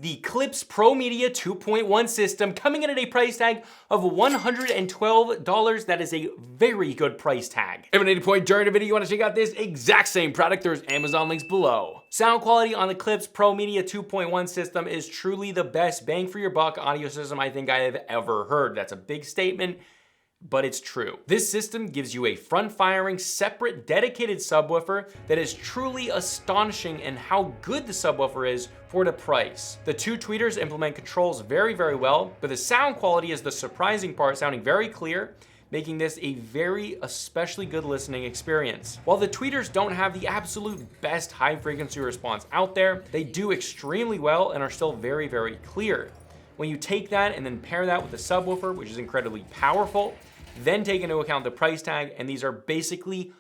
The Klipsch ProMedia 2.1 system coming in at a price tag of $112. That is a very good price tag. If at any point during the video you want to check out this exact same product, there's Amazon links below. Sound quality on the Klipsch ProMedia 2.1 system is truly the best bang for your buck audio system I think I have ever heard. That's a big statement, but it's true. This system gives you a front-firing, separate, dedicated subwoofer that is truly astonishing in how good the subwoofer is for the price. The two tweeters implement controls very, very well, but the sound quality is the surprising part, sounding very clear, making this a very especially good listening experience. While the tweeters don't have the absolute best high frequency response out there, they do extremely well and are still very, very clear. When you take that and then pair that with the subwoofer, which is incredibly powerful, then take into account the price tag, and these are basically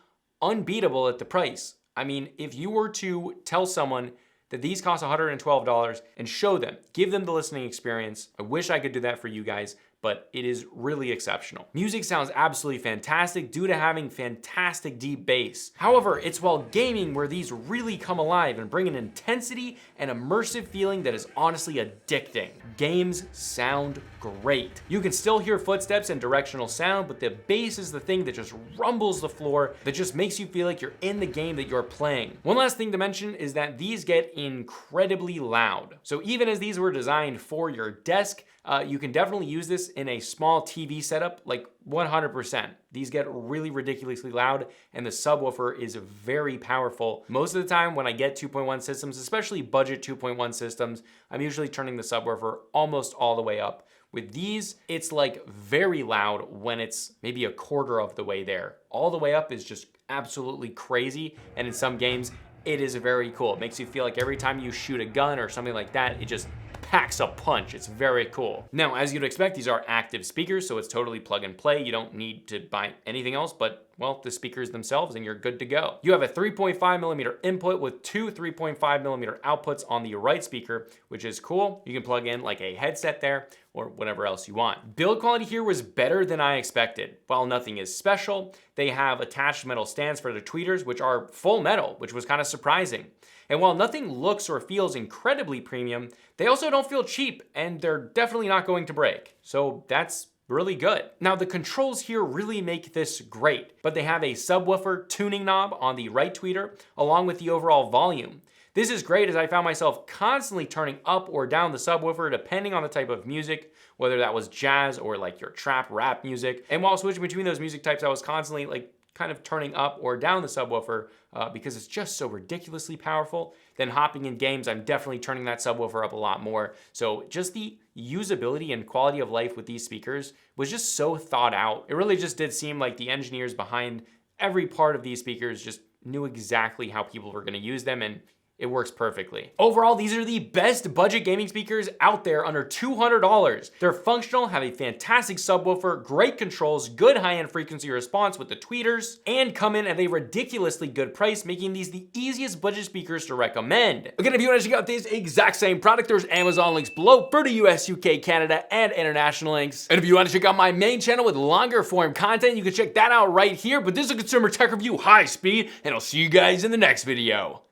unbeatable at the price. I mean, if you were to tell someone that these cost $112 and show them, give them the listening experience, I wish I could do that for you guys, but it is really exceptional. Music sounds absolutely fantastic due to having fantastic deep bass. However, it's while gaming where these really come alive and bring an intensity and immersive feeling that is honestly addicting. Games sound great. You can still hear footsteps and directional sound, but the bass is the thing that just rumbles the floor, that just makes you feel like you're in the game that you're playing. One last thing to mention is that these get incredibly loud. So even as these were designed for your desk, you can definitely use this in a small TV setup, like 100%. These get really ridiculously loud, and the subwoofer is very powerful. Most of the time when I get 2.1 systems, especially budget 2.1 systems, I'm usually turning the subwoofer almost all the way up. With these, it's like very loud when it's maybe a quarter of the way there. All the way up is just absolutely crazy, and in some games, it is very cool. It makes you feel like every time you shoot a gun or something like that, it just packs a punch. It's very cool. Now, as you'd expect, these are active speakers, so it's totally plug and play. You don't need to buy anything else but, well, the speakers themselves, and you're good to go. You have a 3.5mm input with two 3.5mm outputs on the right speaker, which is cool. You can plug in like a headset there or whatever else you want. Build quality here was better than I expected. While nothing is special, they have attached metal stands for the tweeters, which are full metal, which was kind of surprising. And while nothing looks or feels incredibly premium, they also don't feel cheap, and they're definitely not going to break. So that's really good. Now, the controls here really make this great, but they have a subwoofer tuning knob on the right tweeter, along with the overall volume. This is great as I found myself constantly turning up or down the subwoofer depending on the type of music, whether that was jazz or like your trap rap music. And while switching between those music types, I was constantly like kind of turning up or down the subwoofer because it's just so ridiculously powerful. Then hopping in games, I'm definitely turning that subwoofer up a lot more. So just the usability and quality of life with these speakers was just so thought out. It really just did seem like the engineers behind every part of these speakers just knew exactly how people were gonna use them, and it works perfectly. Overall, these are the best budget gaming speakers out there under $200. They're functional, have a fantastic subwoofer, great controls, good high-end frequency response with the tweeters, and come in at a ridiculously good price, making these the easiest budget speakers to recommend. Again, if you want to check out this exact same product, there's Amazon links below for the US, UK, Canada, and international links. And if you want to check out my main channel with longer form content, you can check that out right here. But this is a consumer tech review high speed, and I'll see you guys in the next video.